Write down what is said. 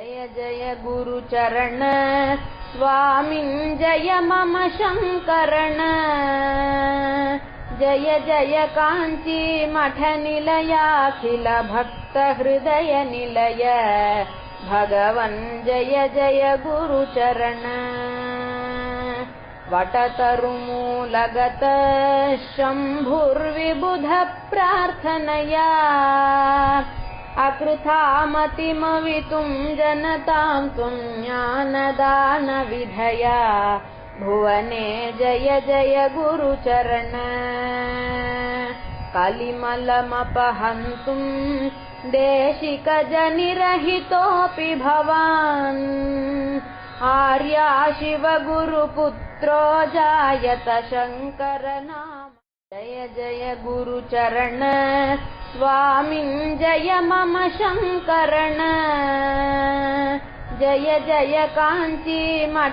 जय जय गुरुचरण स्वामिन् जय मम शङ्करण। जय जय काञ्ची मठ निलयाखिल भक्त हृदय निलय भगवन् जय जय गुरुचरण। वटतरुमूलगत शम्भुर्विबुध प्रार्थनया अकृथामतिमवितुं जनतां ज्ञानदानविधया भुवने जय जय गुरुचरण। कलिमलमपहन्तुं देशिकजनिरहितोऽपि भवान् आर्या शिवगुरुपुत्रो जायत शङ्कर नाम। जय जय गुरुचरण स्वामिन् जय मम शङ्करण। जय जय काञ्ची मठ